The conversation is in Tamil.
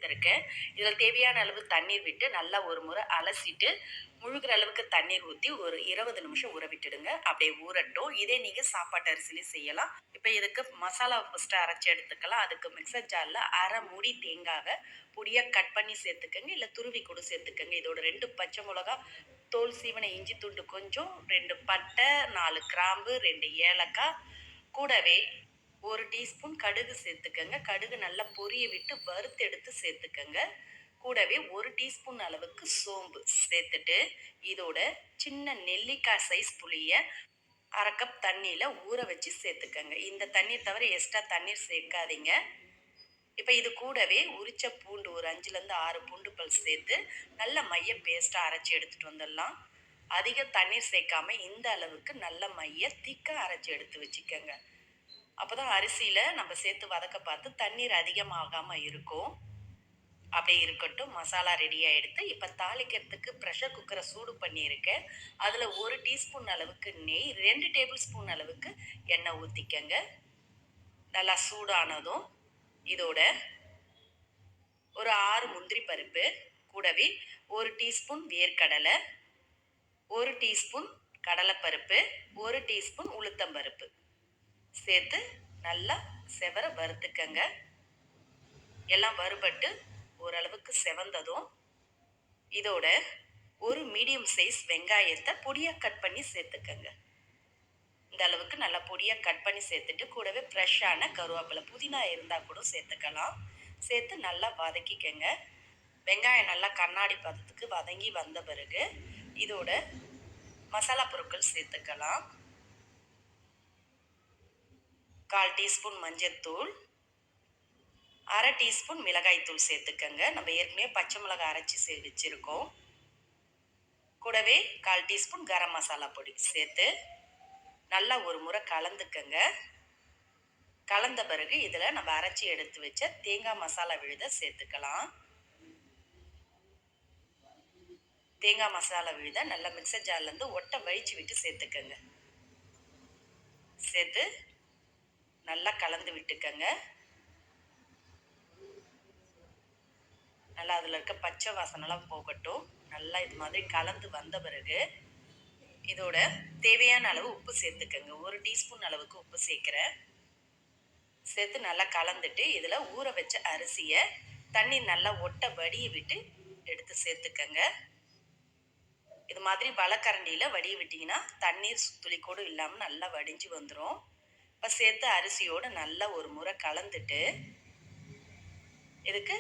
சேர்த்துருக்கேன். இதில் தேவையான அளவு தண்ணீர் விட்டு நல்லா ஒரு முறை அலசிட்டு முழுகிற அளவுக்கு தண்ணீர் ஊற்றி ஒரு 20 நிமிஷம் ஊற விட்டுடுங்க. அப்படியே ஊறட்டும். இதே நீங்கள் சாப்பாட்டு அரிசிலையும் செய்யலாம். இப்போ இதுக்கு மசாலா ஃபஸ்ட்டு அரைச்சி எடுத்துக்கலாம். அதுக்கு மிக்சர் ஜாரில் அரை மூடி தேங்காவை பொடியாக கட் பண்ணி சேர்த்துக்கங்க, இல்லை துருவி கூட சேர்த்துக்கங்க. இதோட 2 பச்சை மிளகா, தோல் சீவன இஞ்சி துண்டு கொஞ்சம், 2 பட்டை, 4 கிராம்பு, 2 ஏலக்காய், கூடவே 1 டீஸ்பூன் கடுகு சேர்த்துக்கங்க. கடுகு நல்லா பொரிய விட்டு வறுத்து எடுத்து சேர்த்துக்கங்க. கூடவே 1 டீஸ்பூன் அளவுக்கு சோம்பு சேர்த்துட்டு, இதோட சின்ன நெல்லிக்காய் சைஸ் புளியை 1/2 கப் தண்ணியில் ஊற வச்சு சேர்த்துக்கங்க. இந்த தண்ணீர் தவிர எக்ஸ்ட்ரா தண்ணீர் சேர்க்காதீங்க. இப்போ இது கூடவே உரிச்ச பூண்டு ஒரு 5லேருந்து 6 பூண்டு பல் சேர்த்து நல்ல மைய பேஸ்ட்டாக அரைச்சி எடுத்துகிட்டு வந்துடலாம். அதிக தண்ணீர் சேர்க்காம இந்த அளவுக்கு நல்ல மைய திக்காக அரைச்சி எடுத்து வச்சுக்கோங்க. அப்போ தான் அரிசியில் நம்ம சேர்த்து வதக்க பார்த்து தண்ணீர் அதிகமாகாமல் இருக்கும். அப்படியே இருக்கட்டும். மசாலா ரெடியாக எடுத்து இப்போ தாளிக்கிறதுக்கு ப்ரெஷர் குக்கரை சூடு பண்ணியிருக்கேன். அதில் 1 டீஸ்பூன் அளவுக்கு நெய், 2 டேபிள் ஸ்பூன் அளவுக்கு எண்ணெய் ஊற்றிக்கங்க. நல்லா சூடானதும் இதோட ஒரு 6 முந்திரி பருப்பு, கூடவே 1 டீஸ்பூன் வேர்க்கடலை, 1 டீஸ்பூன் கடலைப்பருப்பு, 1 டீஸ்பூன் உளுத்தம்பருப்பு சேர்த்து நல்லா செவர வறுத்துக்கங்க. எல்லாம் வறுபட்டு ஓரளவுக்கு செவந்ததும் இதோட ஒரு மீடியம் சைஸ் வெங்காயத்தை பொடியாக கட் பண்ணி சேர்த்துக்கங்க. இந்த அளவுக்கு நல்லா பொடியாக கட் பண்ணி சேர்த்துட்டு கூடவே ஃப்ரெஷ்ஷான கருவேப்பிலை, புதினா இருந்தால் கூட சேர்த்துக்கலாம். சேர்த்து நல்லா வதக்கிக்கங்க. வெங்காயம் நல்லா கண்ணாடி பதத்துக்கு வதங்கி வந்த பிறகு இதோட மசாலா பொருட்கள் சேர்த்துக்கலாம். 1/4 டீஸ்பூன் மஞ்சள்தூள், 1/2 டீஸ்பூன் மிளகாய்த்தூள் சேர்த்துக்கங்க. நம்ம ஏற்கனவே பச்சை மிளகாய் அரைச்சி வச்சுருக்கோம். கூடவே 1/4 டீஸ்பூன் கரம் மசாலா பொடி சேர்த்து நல்லா ஒரு முறை கலந்துக்கங்க. கலந்த பிறகு இதில் நம்ம அரைச்சி எடுத்து வச்ச தேங்காய் மசாலா விழுதை சேர்த்துக்கலாம். தேங்காய் மசாலா விழுதை நல்லா மிக்சர் ஜார்லேருந்து ஒட்டை வழிச்சு விட்டு சேர்த்துக்கங்க. சேர்த்து நல்லா கலந்து விட்டுக்கங்க. நல்லா அதில் இருக்க பச்சை வாசனைலாம் போகட்டும். நல்லா இது மாதிரி கலந்து வந்த பிறகு இதோட தேவையான அளவு உப்பு சேர்த்துக்கங்க. 1 டீஸ்பூன் அளவுக்கு உப்பு சேர்க்குறேன். சேர்த்து நல்லா கலந்துட்டு இதில் ஊற வச்ச அரிசியை தண்ணி நல்லா ஒட்டை வடிய விட்டு எடுத்து சேர்த்துக்கங்க. இது மாதிரி வலக்கரண்டியில் வடிய விட்டிங்கன்னா தண்ணீர் துளி கூட இல்லாமல் நல்லா வடிஞ்சு வந்துடும். இப்போ சேர்த்து அரிசியோடு நல்லா ஒரு முறை கலந்துட்டு இதுக்கு